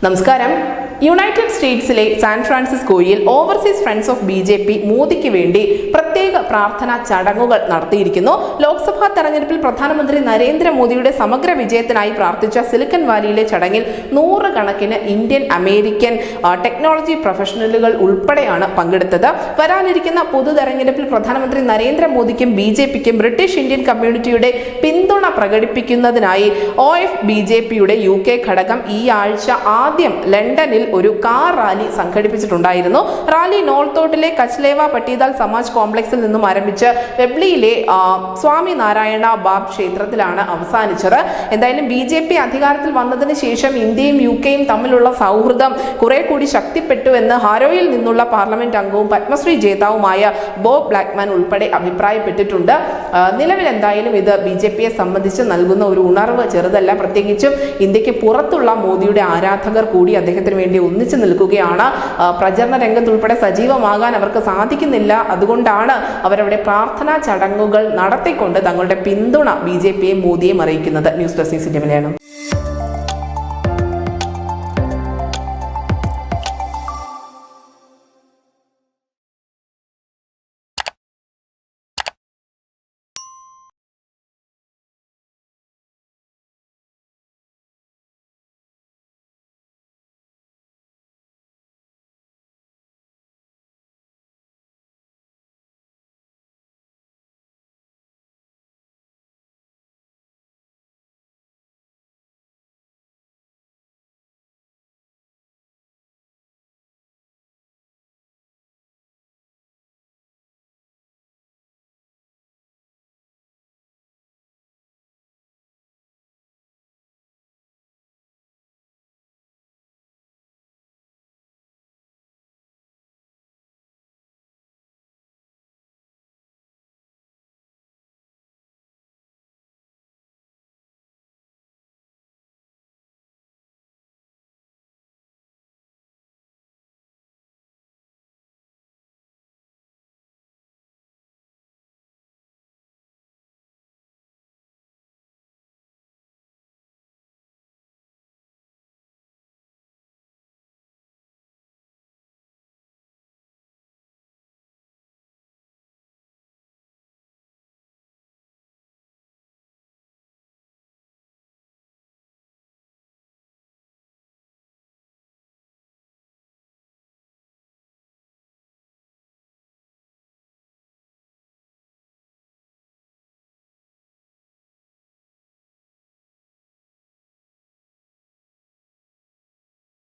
നമസ്കാരം. യുണൈറ്റഡ് സ്റ്റേറ്റ്സിലെ സാൻ ഫ്രാൻസിസ്കോയിൽ ഓവർസീസ് ഫ്രണ്ട്സ് ഓഫ് BJP മോദിക്ക് വേണ്ടി പ്രത്യേക പ്രാർത്ഥനാ ചടങ്ങുകൾ നടത്തിയിരിക്കുന്നു. ലോക്സഭാ തെരഞ്ഞെടുപ്പിൽ പ്രധാനമന്ത്രി നരേന്ദ്രമോദിയുടെ സമഗ്ര വിജയത്തിനായി പ്രാർത്ഥിച്ച സിലിക്കൺ വാലിയിലെ ചടങ്ങിൽ നൂറുകണക്കിന് ഇന്ത്യൻ അമേരിക്കൻ ടെക്നോളജി പ്രൊഫഷണലുകൾ ഉൾപ്പെടെയാണ് പങ്കെടുത്തത്. വരാനിരിക്കുന്ന പൊതു തെരഞ്ഞെടുപ്പിൽ പ്രധാനമന്ത്രി നരേന്ദ്രമോദിക്കും BJPക്കും ബ്രിട്ടീഷ് ഇന്ത്യൻ കമ്മ്യൂണിറ്റിയുടെ പിന്തുണ പ്രകടിപ്പിക്കുന്നതിനായി OF-BJPയുടെ UK ഘടകം ഈ ആഴ്ച ആദ്യം ലണ്ടനിൽ ഒരു കാർ റാലി സംഘടിപ്പിച്ചിട്ടുണ്ടായിരുന്നു. റാലി നോർത്തോട്ടിലെ കച്ലേവ പട്ടീദാൽ സമാജ് കോംപ്ലക്സിൽ നിന്നും ആരംഭിച്ച് വെബ്ലിയിലെ സ്വാമി നാരായണ ബാബ് ക്ഷേത്രത്തിലാണ് അവസാനിച്ചത്. എന്തായാലും BJP അധികാരത്തിൽ വന്നതിന് ശേഷം ഇന്ത്യയും UKയും തമ്മിലുള്ള സൗഹൃദം കുറെ കൂടി ശക്തിപ്പെട്ടു എന്ന് ഹാരോയിൽ നിന്നുള്ള പാർലമെന്റ് അംഗവും പത്മശ്രീ ജേതാവുമായ ബോബ് ബ്ലാക്ക്മാൻ ഉൾപ്പെടെ അഭിപ്രായപ്പെട്ടിട്ടുണ്ട്. നിലവിൽ എന്തായാലും ഇത് BJPയെ സംബന്ധിച്ച് നൽകുന്ന ഒരു ഉണർവ് ചെറുതല്ല. പ്രത്യേകിച്ചും ഇന്ത്യക്ക് പുറത്തുള്ള മോദിയുടെ ആരാധകർ കൂടി അദ്ദേഹത്തിന് വേണ്ടി ഒന്നിച്ചു നിൽക്കുകയാണ്. പ്രചരണ രംഗത്തുൾപ്പെടെ സജീവമാകാൻ അവർക്ക് സാധിക്കുന്നില്ല. അതുകൊണ്ടാണ് അവരവിടെ പ്രാർത്ഥനാ ചടങ്ങുകൾ നടത്തിക്കൊണ്ട് തങ്ങളുടെ പിന്തുണ BJPയെയും മോദിയെയും അറിയിക്കുന്നത്. News desk India Malayalam.